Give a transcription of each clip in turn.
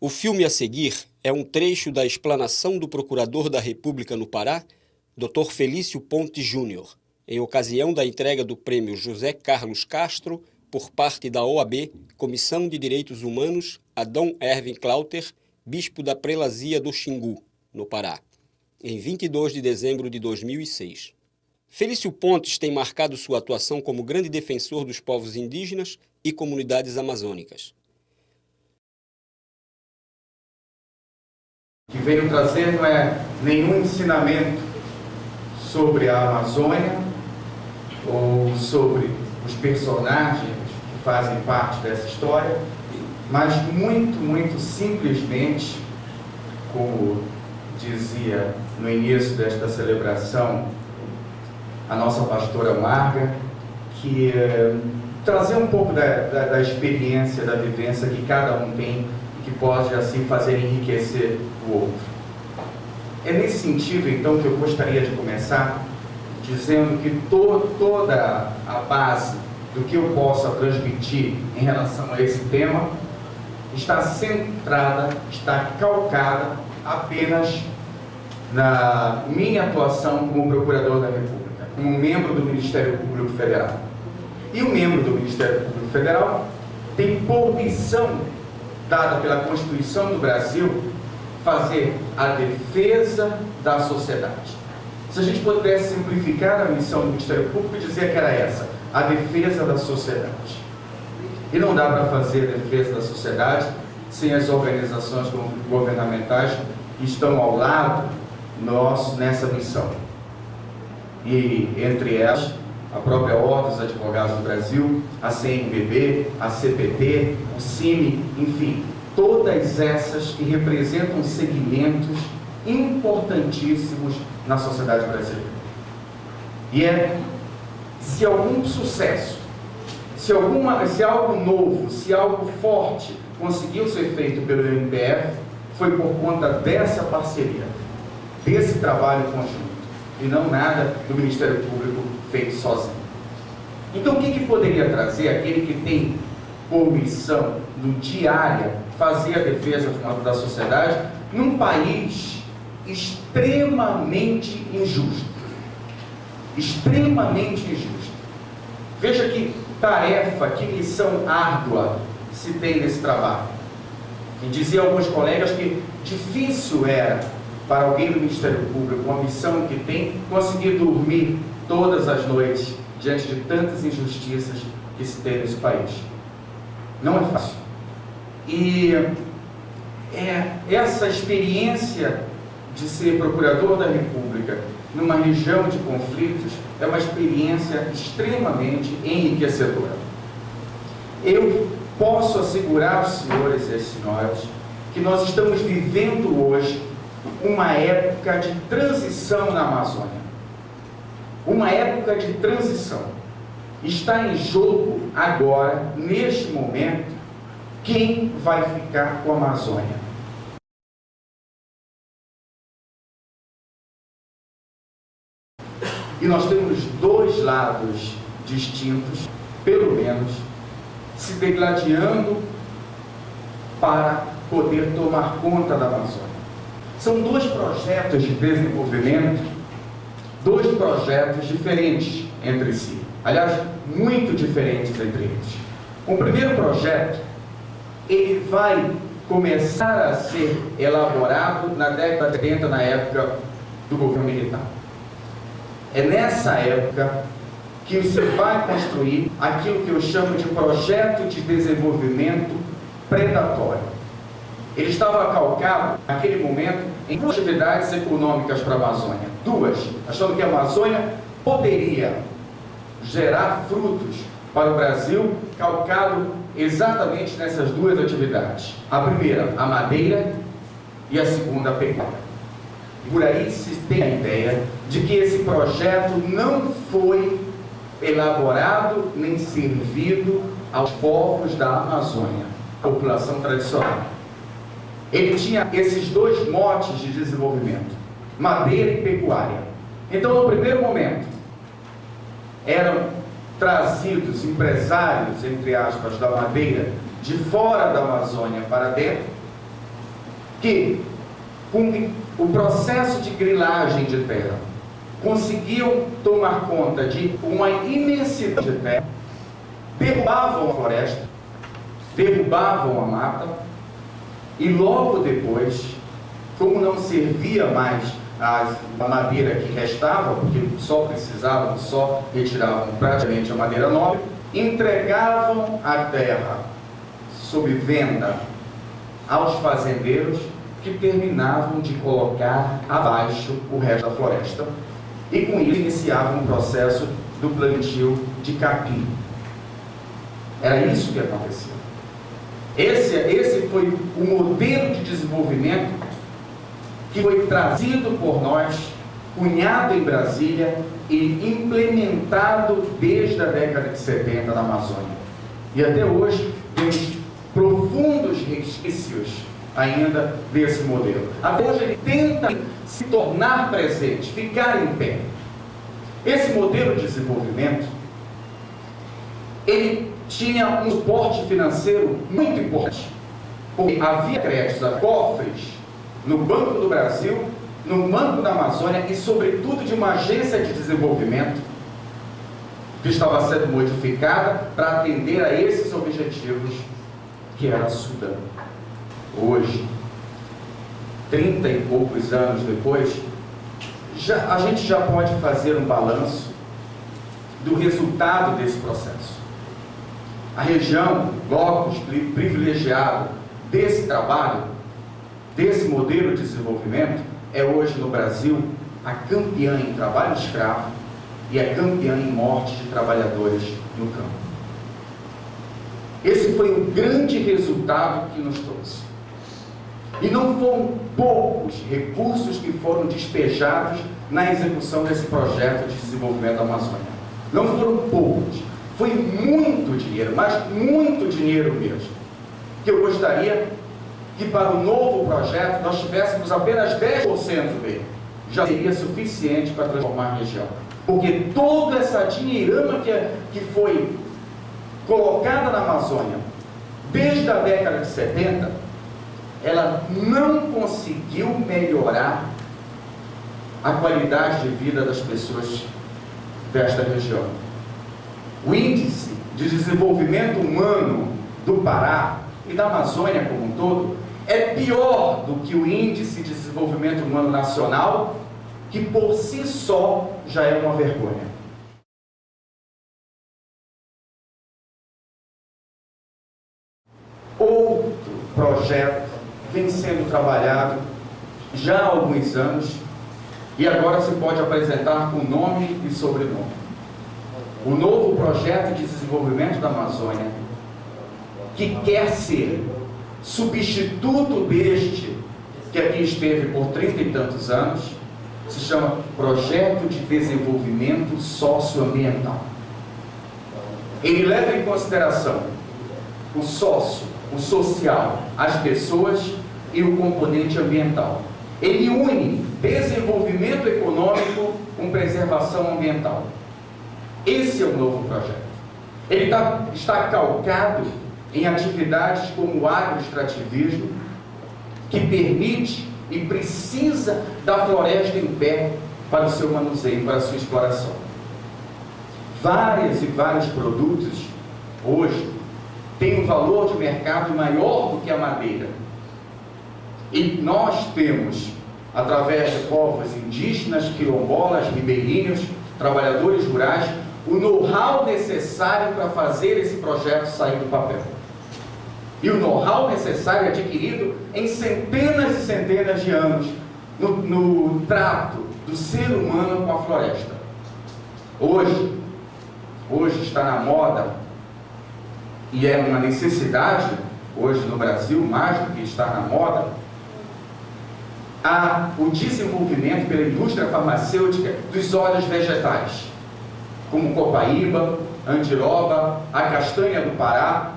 O filme a seguir é um trecho da explanação do Procurador da República no Pará, Dr. Felício Pontes Júnior, em ocasião da entrega do Prêmio José Carlos Castro por parte da OAB, Comissão de Direitos Humanos, a Dom Ervin Cláuter, bispo da Prelazia do Xingu, no Pará, em 22 de dezembro de 2006. Felício Pontes tem marcado sua atuação como grande defensor dos povos indígenas e comunidades amazônicas. O que venho trazer não é nenhum ensinamento sobre a Amazônia ou sobre os personagens que fazem parte dessa história, mas muito simplesmente, como dizia no início desta celebração a nossa pastora Marga, que trazer um pouco da experiência, da vivência que cada um tem, que pode assim fazer enriquecer o outro. É nesse sentido, então, que eu gostaria de começar dizendo que toda a base do que eu possa transmitir em relação a esse tema está centrada, está calcada apenas na minha atuação como Procurador da República, como membro do Ministério Público Federal. E o membro do Ministério Público Federal tem por missão, dada pela Constituição do Brasil, fazer a defesa da sociedade. Se a gente pudesse simplificar a missão do Ministério Público e dizer que era essa, a defesa da sociedade. E não dá para fazer a defesa da sociedade sem as organizações governamentais que estão ao lado nosso nessa missão. E entre elas, a própria Ordem dos Advogados do Brasil, a CNBB, a CPT, o CIMI, enfim, todas essas que representam segmentos importantíssimos na sociedade brasileira. E se algum sucesso, se algo novo, se algo forte conseguiu ser feito pelo MPF, foi por conta dessa parceria, desse trabalho conjunto, e não nada do Ministério Público feito sozinho. Então, o que poderia trazer aquele que tem por missão, no diária, fazer a defesa da sociedade num país extremamente injusto? Extremamente injusto. Veja que tarefa, que missão árdua se tem nesse trabalho. E dizia alguns colegas que difícil era para alguém do Ministério Público, uma missão que tem, conseguir dormir todas as noites diante de tantas injustiças que se tem nesse país. Não é fácil. E essa experiência de ser Procurador da República numa região de conflitos é uma experiência extremamente enriquecedora. Eu posso assegurar aos senhores e às senhoras que nós estamos vivendo hoje uma época de transição na Amazônia. Uma época de transição. Está em jogo agora, neste momento, quem vai ficar com a Amazônia. E nós temos dois lados distintos, pelo menos, se degladiando para poder tomar conta da Amazônia. São dois projetos de desenvolvimento, dois projetos diferentes entre si. Aliás, muito diferentes entre eles. O primeiro projeto, ele vai começar a ser elaborado na década de 70, na época do governo militar. É nessa época que se vai construir aquilo que eu chamo de projeto de desenvolvimento predatório. Ele estava calcado, naquele momento, em duas atividades econômicas para a Amazônia. Duas, achando que a Amazônia poderia gerar frutos para o Brasil, calcado exatamente nessas duas atividades. A primeira, a madeira, e a segunda, a pecuária. Por aí se tem a ideia de que esse projeto não foi elaborado nem servido aos povos da Amazônia, a população tradicional. Ele tinha esses dois motes de desenvolvimento, madeira e pecuária. Então, no primeiro momento, eram trazidos empresários, entre aspas, da madeira, de fora da Amazônia para dentro, que, com o processo de grilagem de terra, conseguiam tomar conta de uma imensidade de terra, derrubavam a floresta, derrubavam a mata, e logo depois, como não servia mais a madeira que restava, porque só precisavam, só retiravam praticamente a madeira nobre, entregavam a terra sob venda aos fazendeiros, que terminavam de colocar abaixo o resto da floresta, e com isso iniciavam o processo do plantio de capim. Era isso que acontecia. Esse foi o modelo de desenvolvimento que foi trazido por nós, cunhado em Brasília e implementado desde a década de 70 na Amazônia. E até hoje temos profundos resquícios ainda desse modelo. Até hoje ele tenta se tornar presente, ficar em pé. Esse modelo de desenvolvimento, ele tinha um suporte financeiro muito importante, porque havia créditos a cofres no Banco do Brasil, no Banco da Amazônia e, sobretudo, de uma agência de desenvolvimento que estava sendo modificada para atender a esses objetivos, que era a Sudã. Hoje, 30 e poucos anos depois, a gente já pode fazer um balanço do resultado desse processo. A região, locus privilegiado desse trabalho, desse modelo de desenvolvimento, é hoje no Brasil a campeã em trabalho escravo e a campeã em morte de trabalhadores no campo. Esse foi o grande resultado que nos trouxe. E não foram poucos recursos que foram despejados na execução desse projeto de desenvolvimento da Amazônia. Não foram poucos. Foi muito dinheiro, mas muito dinheiro mesmo. Que eu gostaria que para o novo projeto nós tivéssemos apenas 10% dele. Já seria suficiente para transformar a região. Porque toda essa dinheirama que foi colocada na Amazônia desde a década de 70, ela não conseguiu melhorar a qualidade de vida das pessoas desta região. O índice de desenvolvimento humano do Pará e da Amazônia como um todo é pior do que o índice de desenvolvimento humano nacional, que por si só já é uma vergonha. Outro projeto vem sendo trabalhado já há alguns anos e agora se pode apresentar com nome e sobrenome. O novo projeto de desenvolvimento da Amazônia, que quer ser substituto deste que aqui esteve por 30 e tantos anos, se chama Projeto de Desenvolvimento Socioambiental. Ele leva em consideração o sócio, o social, as pessoas e o componente ambiental. Ele une desenvolvimento econômico com preservação ambiental. Esse é o novo projeto. Ele está calcado em atividades como o agroextrativismo, que permite e precisa da floresta em pé para o seu manuseio, para a sua exploração. Vários produtos hoje têm um valor de mercado maior do que a madeira. E nós temos, através de povos indígenas, quilombolas, ribeirinhos, trabalhadores rurais, o know-how necessário para fazer esse projeto sair do papel. E o know-how necessário é adquirido em centenas e centenas de anos no trato do ser humano com a floresta. Hoje está na moda, e é uma necessidade, hoje no Brasil, mais do que está na moda, o desenvolvimento pela indústria farmacêutica dos óleos vegetais, como copaíba, andiroba, a castanha do Pará,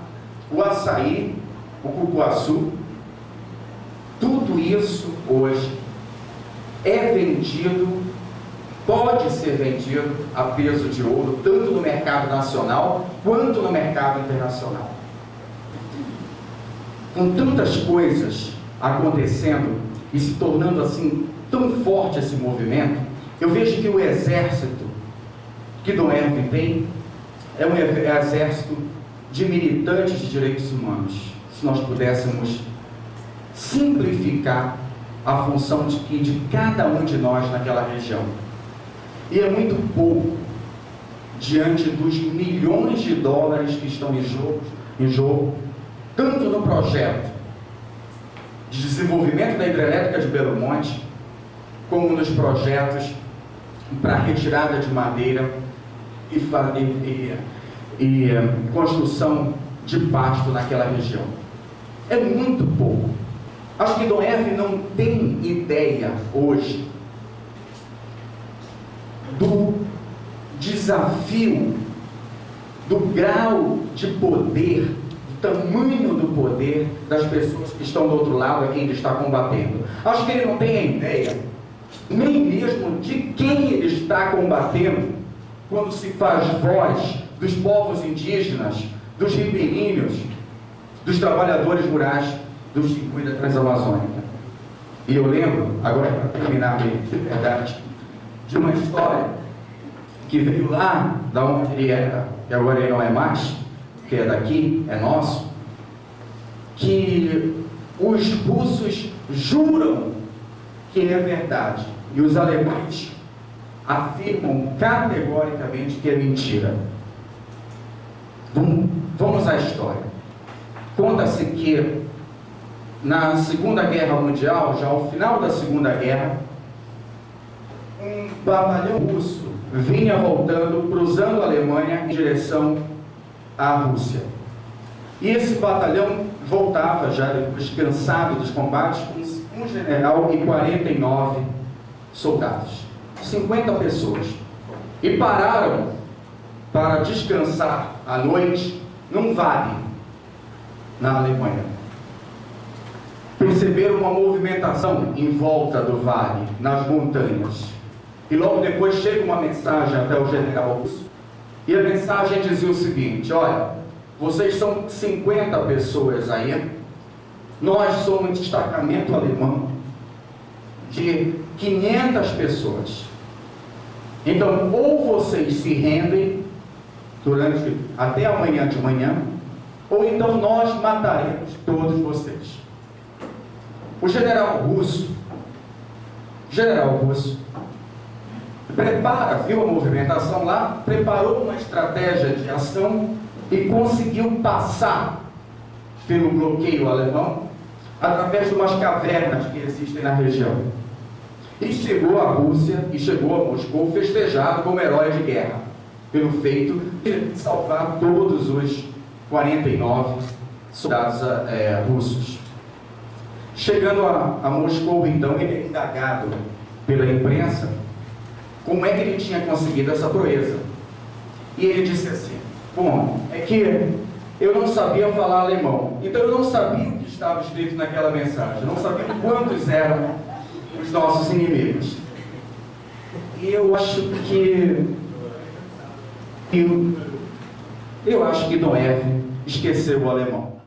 o açaí, o cupuaçu. Tudo isso hoje é vendido, pode ser vendido a peso de ouro, tanto no mercado nacional quanto no mercado internacional. Com tantas coisas acontecendo e se tornando assim tão forte esse movimento, eu vejo que o exército que Dom Herve tem é um exército de militantes de direitos humanos. Se nós pudéssemos simplificar a função de cada um de nós naquela região. E é muito pouco diante dos milhões de dólares que estão em jogo, tanto no projeto de desenvolvimento da hidrelétrica de Belo Monte, como nos projetos para retirada de madeira e construção de pasto naquela região. É muito pouco. Acho que Dom Herve não tem ideia hoje do desafio, do grau de poder, do tamanho do poder das pessoas que estão do outro lado, a quem ele está combatendo. Acho que ele não tem a ideia, nem mesmo de quem ele está combatendo, quando se faz voz dos povos indígenas, dos ribeirinhos, dos trabalhadores rurais do circuito da Transamazônica. E eu lembro, agora para terminar de verdade, de uma história que veio lá da onde ele era, que agora ele não é mais, que é daqui, é nosso, que os russos juram que é verdade e os alemães afirmam categoricamente que é mentira. Vamos à história. Conta-se que na Segunda Guerra Mundial, já ao final da Segunda Guerra, um batalhão russo vinha voltando, cruzando a Alemanha em direção à Rússia. E esse batalhão voltava, já depois cansado dos combates, com um general e 49 soldados, 50 pessoas. E pararam para descansar à noite num vale na Alemanha. Perceberam uma movimentação em volta do vale, nas montanhas. E logo depois chega uma mensagem até o general russo. E a mensagem dizia o seguinte: olha, vocês são 50 pessoas aí, nós somos um destacamento alemão de 500 pessoas. Então, ou vocês se rendem até amanhã de manhã, ou então nós mataremos todos vocês. O general russo viu a movimentação lá, preparou uma estratégia de ação e conseguiu passar pelo bloqueio alemão através de umas cavernas que existem na região. E chegou à Rússia e chegou a Moscou festejado como herói de guerra, pelo feito de salvar todos os 49 soldados russos. Chegando a Moscou, então, ele é indagado pela imprensa como é que ele tinha conseguido essa proeza. E ele disse assim: bom, é que eu não sabia falar alemão, então eu não sabia o que estava escrito naquela mensagem, eu não sabia quantos eram os nossos inimigos. E eu acho que Dom Herve esqueceu o alemão.